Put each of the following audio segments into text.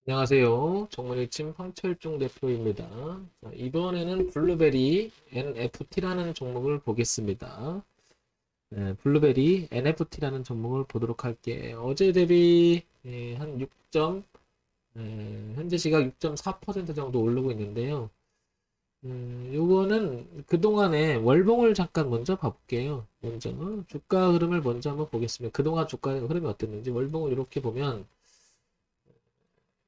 안녕하세요. 정문일침 황철중 대표입니다. 자, 이번에는 블루베리 NFT라는 종목을 보겠습니다. 네, 블루베리 NFT라는 종목을 보도록 할게요. 어제 대비 한 6점, 현재 시각 6.4% 정도 오르고 있는데요. 요거는 그동안에 월봉을 잠깐 먼저 봐볼게요. 먼저 주가 흐름을 먼저 한번 보겠습니다. 그동안 주가 흐름이 어땠는지 월봉을 이렇게 보면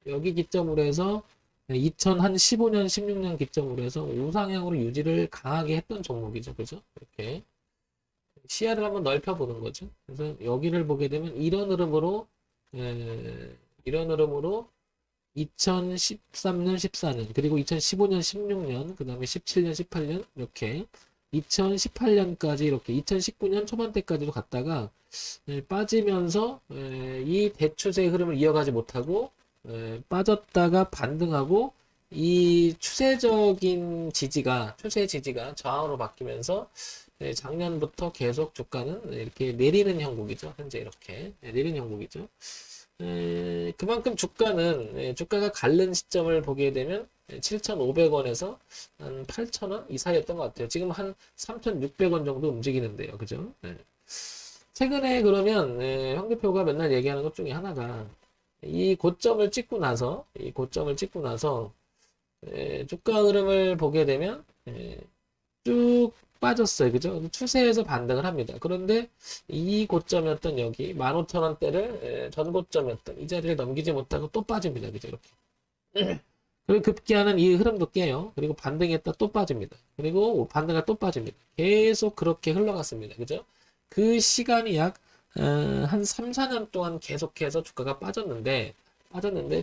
여기 기점으로 해서 2015년, 16년 기점으로 해서 우상향으로 유지를 강하게 했던 종목이죠. 그죠? 이렇게 시야를 한번 넓혀보는 거죠. 그래서 여기를 보게 되면 이런 흐름으로 2013년, 14년, 그리고 2015년, 16년, 그 다음에 17년, 18년, 이렇게 2018년까지 이렇게 2019년 초반대까지도 갔다가 빠지면서 이 대추세의 흐름을 이어가지 못하고 빠졌다가 반등하고 이 추세 지지가 저항으로 바뀌면서 작년부터 계속 주가는 이렇게 내리는 형국이죠. 현재 이렇게 내리는 형국이죠. 그만큼 주가가 갈른 시점을 보게 되면 7,500원에서 한 8,000원 이 사이였던 것 같아요. 지금 한 3,600원 정도 움직이는데요. 그죠? 최근에 그러면 황 대표가 맨날 얘기하는 것 중에 하나가 이 고점을 찍고 나서 주가 흐름을 보게 되면 쭉 빠졌어요. 그죠? 추세에서 반등을 합니다. 그런데 이 고점이었던 여기 15,000원대를 전 고점이었던 이 자리를 넘기지 못하고 또 빠집니다. 그죠? 이렇게. 그리고 급기야는 이 흐름도 깨요. 그리고 반등했다 또 빠집니다. 그리고 반등했다 또 빠집니다. 계속 그렇게 흘러갔습니다. 그죠? 그 시간이 약 한 3, 4년 동안 계속해서 주가가 빠졌는데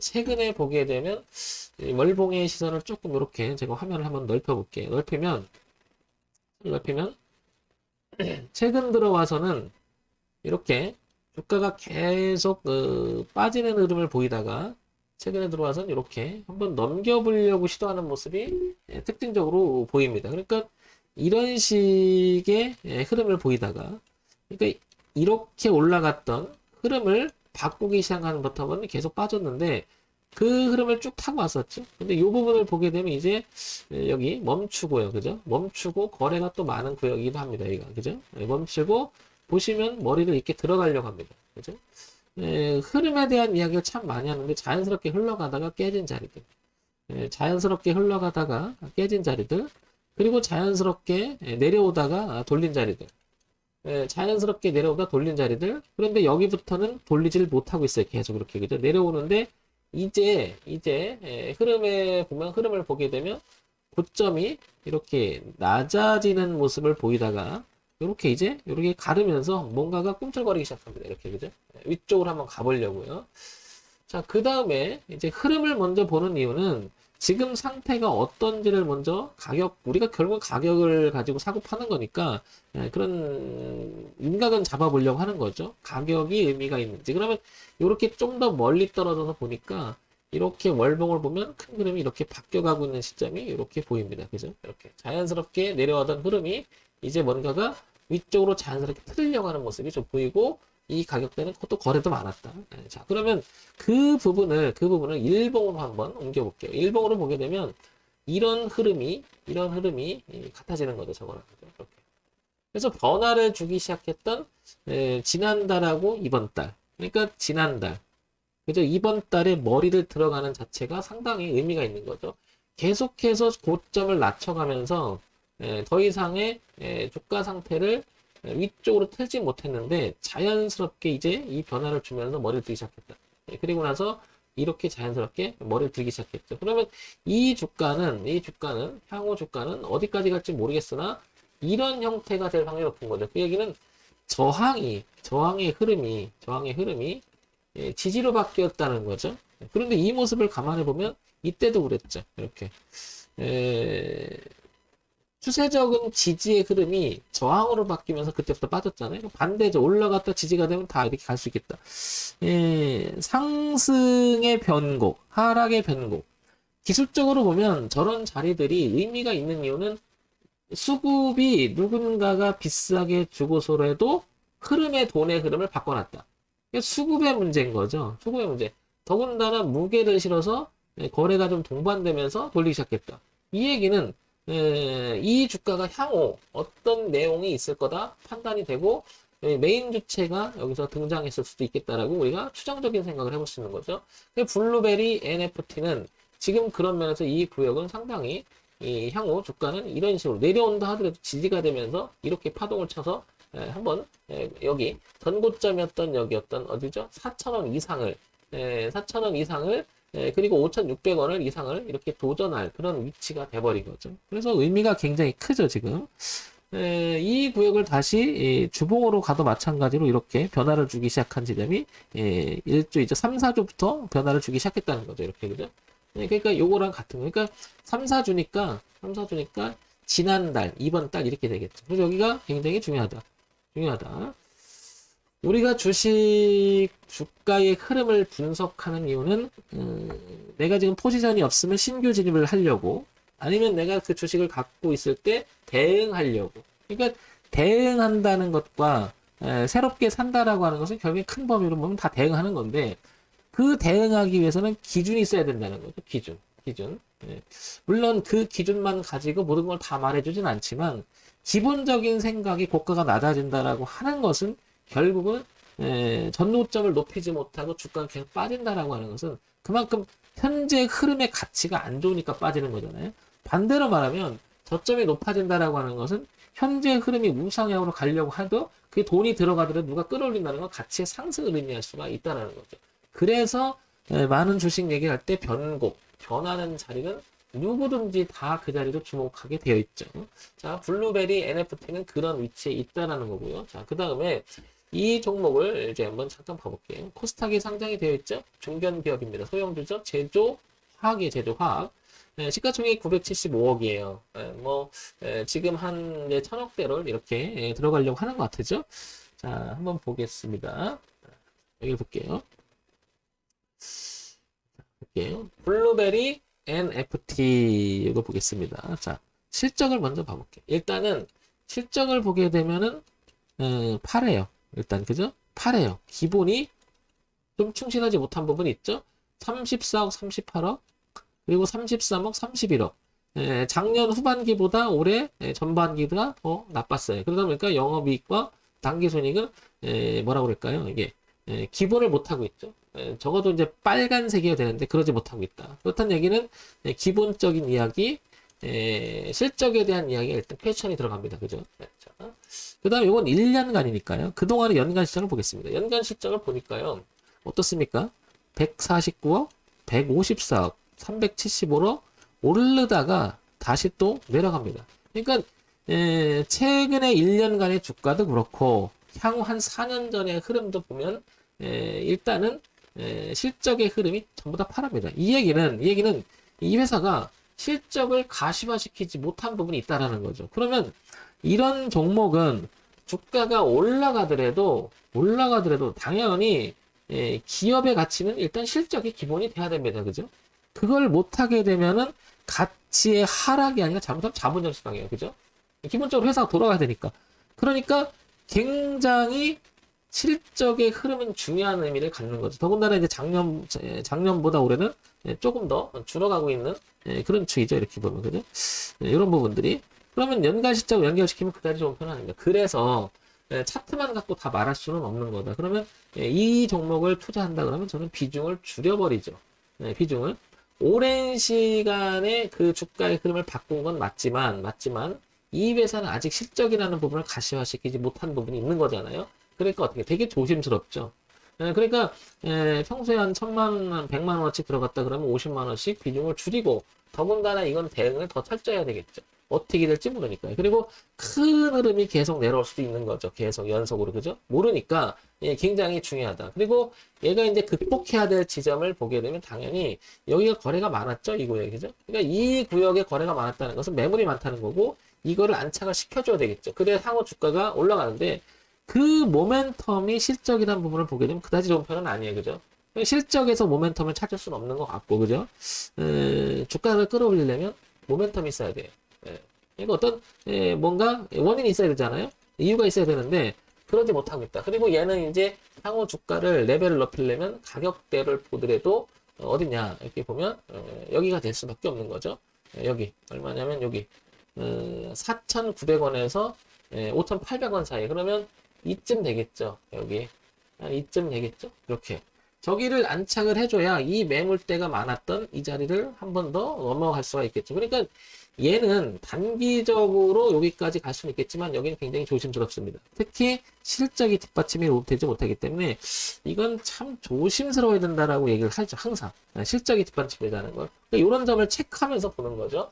최근에 보게 되면 이 월봉의 시선을 조금 이렇게 제가 화면을 한번 넓혀볼게요. 넓히면 최근 들어와서는 이렇게 주가가 계속 빠지는 흐름을 보이다가 최근에 들어와서는 이렇게 한번 넘겨보려고 시도하는 모습이 특징적으로 보입니다. 그러니까 이런 식의 흐름을 보이다가 그러니까 이렇게 올라갔던 흐름을 바꾸기 시작하는 버텀은 계속 빠졌는데 그 흐름을 쭉 타고 왔었죠. 근데 이 부분을 보게 되면 이제 여기 멈추고요. 그죠? 멈추고 거래가 또 많은 구역이기도 합니다. 여기가. 그죠? 멈추고 보시면 머리를 이렇게 들어가려고 합니다. 그죠? 흐름에 대한 이야기를 참 많이 하는데 자연스럽게 흘러가다가 깨진 자리들. 자연스럽게 흘러가다가 깨진 자리들. 그리고 자연스럽게 내려오다가 돌린 자리들. 자연스럽게 내려오다 돌린 자리들. 그런데 여기부터는 돌리지를 못하고 있어요. 계속 이렇게. 그죠? 내려오는데 이제 흐름을 보게 되면 고점이 이렇게 낮아지는 모습을 보이다가 이렇게 가르면서 뭔가가 꿈틀거리기 시작합니다. 이렇게 그죠? 위쪽으로 한번 가보려고요. 자, 그 다음에 이제 흐름을 먼저 보는 이유는 지금 상태가 어떤지를 먼저 우리가 결국 가격을 가지고 사고 파는 거니까 그런 윤곽은 잡아보려고 하는 거죠. 가격이 의미가 있는지. 그러면 이렇게 좀 더 멀리 떨어져서 보니까 이렇게 월봉을 보면 큰 흐름이 이렇게 바뀌어가고 있는 시점이 이렇게 보입니다. 그죠? 이렇게 자연스럽게 내려가던 흐름이 이제 뭔가가 위쪽으로 자연스럽게 틀려고 하는 모습이 좀 보이고 이 가격대는 또 거래도 많았다. 자, 그러면 그 부분을 일봉으로 한번 옮겨볼게요. 일봉으로 보게 되면 이런 흐름이 같아지는 거죠. 저거랑. 이렇게. 그래서 변화를 주기 시작했던 지난달하고 이번 달. 그러니까 지난달. 그죠? 이번 달에 머리를 들어가는 자체가 상당히 의미가 있는 거죠. 계속해서 고점을 낮춰가면서 더 이상의 주가 상태를 위쪽으로 틀지 못했는데 자연스럽게 이제 이 변화를 주면서 머리를 들기 시작했다. 그리고 나서 이렇게 자연스럽게 머리를 들기 시작했죠. 그러면 이 주가는 향후 주가는 어디까지 갈지 모르겠으나 이런 형태가 될 확률이 높은 거죠. 그 얘기는 저항의 흐름이 지지로 바뀌었다는 거죠. 그런데 이 모습을 감안해 보면 이때도 그랬죠. 이렇게 추세적인 지지의 흐름이 저항으로 바뀌면서 그때부터 빠졌잖아요. 반대죠. 올라갔다 지지가 되면 다 이렇게 갈 수 있겠다. 상승의 변곡, 하락의 변곡. 기술적으로 보면 저런 자리들이 의미가 있는 이유는 수급이 누군가가 비싸게 주고서라도 돈의 흐름을 바꿔놨다. 수급의 문제인 거죠. 수급의 문제. 더군다나 무게를 실어서 거래가 좀 동반되면서 돌리기 시작했다. 이 얘기는 이 주가가 향후 어떤 내용이 있을 거다 판단이 되고 메인 주체가 여기서 등장했을 수도 있겠다라고 우리가 추정적인 생각을 해볼 수 있는 거죠. 블루베리 NFT는 지금 그런 면에서 이 구역은 상당히 이 향후 주가는 이런 식으로 내려온다 하더라도 지지가 되면서 이렇게 파동을 쳐서 한번 여기 전고점이었던 여기였던 어디죠? 4,000원 이상을 4,000원 이상을 그리고 5,600원을 이상을 이렇게 도전할 그런 위치가 돼버린 거죠. 그래서 의미가 굉장히 크죠, 지금. 이 구역을 다시 주봉으로 가도 마찬가지로 이렇게 변화를 주기 시작한 지점이 1주이죠. 3, 4주부터 변화를 주기 시작했다는 거죠. 이렇게, 그죠? 그러니까 요거랑 같은 거. 그러니까 3, 4주니까 지난달, 이번 달 이렇게 되겠죠. 그래서 여기가 굉장히 중요하다. 우리가 주식 주가의 흐름을 분석하는 이유는 내가 지금 포지션이 없으면 신규 진입을 하려고 아니면 내가 그 주식을 갖고 있을 때 대응하려고. 그러니까 대응한다는 것과 새롭게 산다라고 하는 것은 결국에 큰 범위로 보면 다 대응하는 건데 그 대응하기 위해서는 기준이 있어야 된다는 거죠. 기준. 물론 그 기준만 가지고 모든 걸 다 말해주진 않지만 기본적인 생각이 고가가 낮아진다라고 하는 것은 결국은 전고점을 높이지 못하고 주가가 계속 빠진다라고 하는 것은 그만큼 현재 흐름의 가치가 안 좋으니까 빠지는 거잖아요. 반대로 말하면 저점이 높아진다라고 하는 것은 현재 흐름이 우상향으로 가려고 해도 그게 돈이 들어가더라도 누가 끌어올린다는 건 가치의 상승을 의미할 수가 있다는 거죠. 그래서 많은 주식 얘기할 때 변하는 자리는 누구든지 다 그 자리로 주목하게 되어 있죠. 자, 블루베리 NFT는 그런 위치에 있다라는 거고요. 자, 그 다음에 이 종목을 이제 한번 잠깐 봐볼게요. 코스닥에 상장이 되어 있죠. 중견 기업입니다. 소형주죠. 제조화학이에요. 제조화학. 시가총액 975억이에요. 지금 한 1,000억대로 이렇게 들어가려고 하는 것 같으죠. 자, 한번 보겠습니다. 여기 볼게요. 블루베리 NFT 이거 보겠습니다. 자, 실적을 먼저 봐볼게요. 일단은 실적을 보게 되면은 파래요. 일단 그죠? 파래요. 기본이 좀 충실하지 못한 부분이 있죠. 34억, 38억, 그리고 33억, 31억. 작년 후반기보다 올해 전반기가 더 나빴어요. 그러다 보니까 영업이익과 당기순이익은 뭐라고 그럴까요? 이게 기본을 못하고 있죠. 적어도 이제 빨간색이어야 되는데 그러지 못하고 있다. 그렇다는 얘기는 기본적인 이야기, 실적에 대한 이야기가 일단 퀘션이 들어갑니다. 그죠? 그 다음에 이건 1년간이니까요. 그동안의 연간 실적을 보겠습니다. 연간 실적을 보니까요. 어떻습니까? 149억, 154억, 375억 오르다가 다시 또 내려갑니다. 그러니까 최근에 1년간의 주가도 그렇고 향후 한 4년 전의 흐름도 보면 일단은 실적의 흐름이 전부 다 파랍니다. 이 얘기는 이 회사가 실적을 가시화시키지 못한 부분이 있다라는 거죠. 그러면 이런 종목은 주가가 올라가더라도 당연히 기업의 가치는 일단 실적이 기본이 돼야 됩니다. 그죠? 그걸 못하게 되면은 가치의 하락이 아니라 잘못하면 자본주의 시장이에요. 그죠? 기본적으로 회사가 돌아가야 되니까. 그러니까 굉장히 실적의 흐름은 중요한 의미를 갖는 거죠. 더군다나 이제 작년보다 올해는 조금 더 줄어가고 있는 그런 추이죠. 이렇게 보면. 그죠? 이런 부분들이. 그러면 연간 실적을 연결시키면 그다지 좋은 편은 아닙니다. 그래서 차트만 갖고 다 말할 수는 없는 거다. 그러면 이 종목을 투자한다 그러면 저는 비중을 줄여버리죠. 비중을. 오랜 시간에 그 주가의 흐름을 바꾼 건 맞지만 이 회사는 아직 실적이라는 부분을 가시화시키지 못한 부분이 있는 거잖아요. 그러니까 어떻게 되게 조심스럽죠. 그러니까 평소에 한 1,000만 원, 100만 원어치 들어갔다 그러면 50만 원씩 비중을 줄이고 더군다나 이건 대응을 더 철저히 해야 되겠죠. 어떻게 될지 모르니까요. 그리고 큰 흐름이 계속 내려올 수도 있는 거죠. 계속 연속으로. 그죠? 모르니까 굉장히 중요하다. 그리고 얘가 이제 극복해야 될 지점을 보게 되면 당연히 여기가 거래가 많았죠. 이 구역에. 그죠? 그러니까 이 구역에 거래가 많았다는 것은 매물이 많다는 거고 이거를 안착을 시켜줘야 되겠죠. 그래야 상호 주가가 올라가는데 그 모멘텀이 실적이라는 부분을 보게 되면 그다지 좋은 편은 아니에요. 그죠? 실적에서 모멘텀을 찾을 수는 없는 것 같고, 그죠? 주가를 끌어올리려면 모멘텀이 있어야 돼요. 그러니까 어떤, 뭔가 원인이 있어야 되잖아요? 이유가 있어야 되는데, 그러지 못하고 있다. 그리고 얘는 이제 향후 주가를 레벨을 높이려면 가격대를 보더라도 어디냐 이렇게 보면 여기가 될 수밖에 없는 거죠. 여기 얼마냐면 여기 4,900원에서 5,800원 사이. 그러면 이쯤 되겠죠. 여기 한 이쯤 되겠죠. 이렇게 저기를 안착을 해줘야 이 매물대가 많았던 이 자리를 한 번 더 넘어갈 수가 있겠죠. 그러니까 얘는 단기적으로 여기까지 갈 수는 있겠지만 여기는 굉장히 조심스럽습니다. 특히 실적이 뒷받침이 되지 못하기 때문에 이건 참 조심스러워야 된다라고 얘기를 하죠. 항상 실적이 뒷받침되자는 걸. 그러니까 이런 점을 체크하면서 보는 거죠.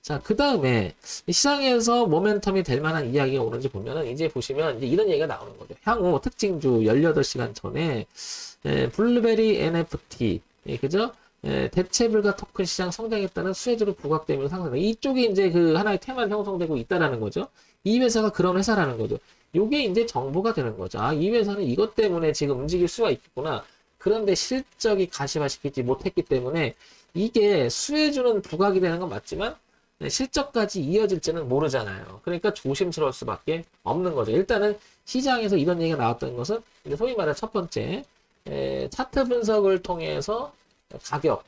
자, 그 다음에 시장에서 모멘텀이 될 만한 이야기가 오는지 보면은 이제 보시면 이제 이런 얘기가 나오는 거죠. 향후 특징주 18시간 전에 블루베리 NFT, 그죠? 대체불가 토큰 시장 성장에 따른 수혜주로 부각되면서 상승. 이쪽이 이제 그 하나의 테마를 형성되고 있다라는 거죠. 이 회사가 그런 회사라는 거죠. 요게 이제 정보가 되는 거죠. 아, 이 회사는 이것 때문에 지금 움직일 수가 있겠구나. 그런데 실적이 가시화시키지 못했기 때문에 이게 수혜주는 부각이 되는 건 맞지만 실적까지 이어질지는 모르잖아요. 그러니까 조심스러울 수밖에 없는 거죠. 일단은 시장에서 이런 얘기가 나왔던 것은 소위 말해 첫 번째 차트 분석을 통해서 가격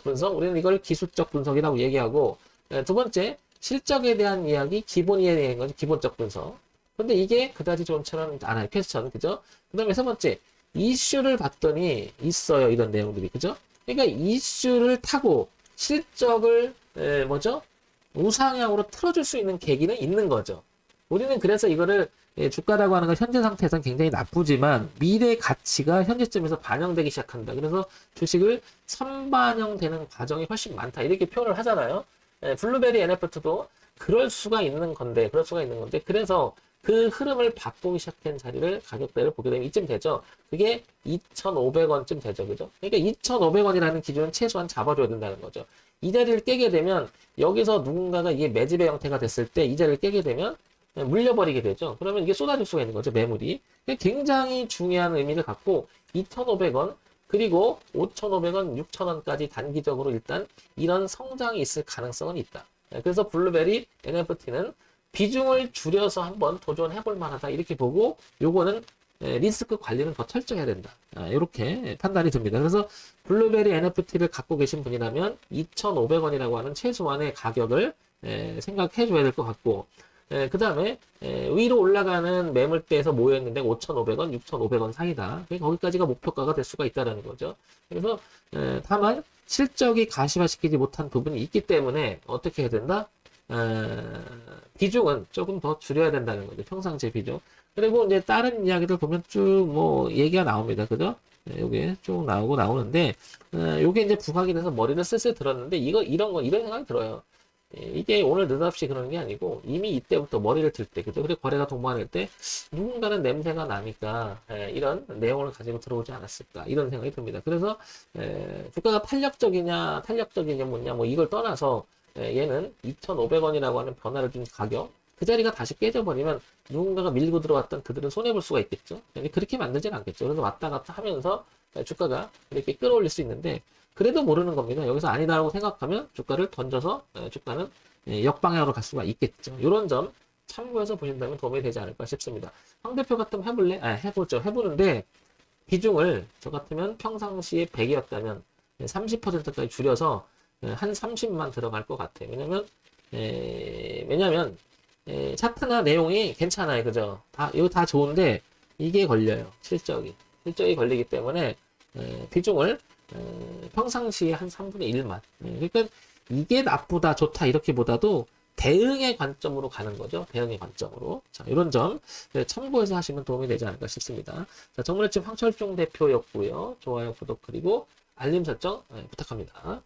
분석, 우리는 이걸 기술적 분석이라고 얘기하고, 두 번째 실적에 대한 이야기, 기본이에 대한 거죠. 기본적 분석. 근데 이게 그다지 좋지는 않아요. 퀘스천, 그죠? 그 다음에 세 번째 이슈를 봤더니 있어요. 이런 내용들이, 그죠? 그러니까 이슈를 타고 실적을 뭐죠? 우상향으로 틀어줄 수 있는 계기는 있는 거죠. 우리는 그래서 이거를 주가라고 하는 건 현재 상태에서는 굉장히 나쁘지만 미래 가치가 현재점에서 반영되기 시작한다. 그래서 주식을 선반영되는 과정이 훨씬 많다. 이렇게 표현을 하잖아요. 블루베리 NFT도 그럴 수가 있는 건데, 그래서 그 흐름을 바꾸기 시작한 자리를 가격대를 보게 되면 이쯤 되죠. 그게 2,500원쯤 되죠. 그죠? 그러니까 2,500원이라는 기준은 최소한 잡아줘야 된다는 거죠. 이 자리를 깨게 되면 여기서 누군가가 이게 매집의 형태가 됐을 때 이 자리를 깨게 되면 물려버리게 되죠. 그러면 이게 쏟아질 수가 있는 거죠. 매물이. 굉장히 중요한 의미를 갖고 2,500원 그리고 5,500원, 6,000원까지 단기적으로 일단 이런 성장이 있을 가능성은 있다. 그래서 블루베리 NFT는 비중을 줄여서 한번 도전해 볼 만하다. 이렇게 보고 요거는 리스크 관리는 더 철저해야 된다. 이렇게 판단이 듭니다. 그래서 블루베리 NFT를 갖고 계신 분이라면 2,500원이라고 하는 최소한의 가격을 생각해 줘야 될 것 같고, 그 다음에 위로 올라가는 매물대에서 모여있는데 5,500원, 6,500원 사이다. 거기까지가 목표가가 될 수가 있다는 거죠. 그래서 다만 실적이 가시화시키지 못한 부분이 있기 때문에 어떻게 해야 된다? 비중은 조금 더 줄여야 된다는 거죠. 평상시 비중. 그리고 이제 다른 이야기들 보면 쭉 뭐 얘기가 나옵니다. 그죠? 요게 쭉 나오는데, 요게 이제 부각이 돼서 머리를 쓸쓸 들었는데, 이런 생각이 들어요. 이게 오늘 느닷없이 그러는 게 아니고, 이미 이때부터 머리를 들 때, 그죠? 그리고 거래가 동반할 때, 누군가는 냄새가 나니까, 이런 내용을 가지고 들어오지 않았을까, 이런 생각이 듭니다. 그래서, 주가가 탄력적이냐, 뭐냐, 뭐 이걸 떠나서, 얘는 2,500원이라고 하는 변화를 준 가격, 그 자리가 다시 깨져버리면 누군가가 밀고 들어왔던 그들은 손해볼 수가 있겠죠. 근데 그렇게 만들지는 않겠죠. 그래서 왔다 갔다 하면서 주가가 이렇게 끌어올릴 수 있는데, 그래도 모르는 겁니다. 여기서 아니다라고 생각하면 주가를 던져서 주가는 역방향으로 갈 수가 있겠죠. 이런 점 참고해서 보신다면 도움이 되지 않을까 싶습니다. 황 대표 같으면 해볼래? 해보죠. 해보는데 비중을 저 같으면 평상시에 100이었다면 30%까지 줄여서 한 30만 들어갈 것 같아요. 왜냐면 차트나 내용이 괜찮아요. 그죠? 이거 다 좋은데 이게 걸려요. 실적이 걸리기 때문에 비중을 평상시에 한 3분의 1만. 그러니까 이게 나쁘다, 좋다 이렇게보다도 대응의 관점으로 가는 거죠. 대응의 관점으로. 자, 이런 점 참고해서 하시면 도움이 되지 않을까 싶습니다. 자, 정문의집 황철중 대표였고요. 좋아요, 구독 그리고 알림 설정 부탁합니다.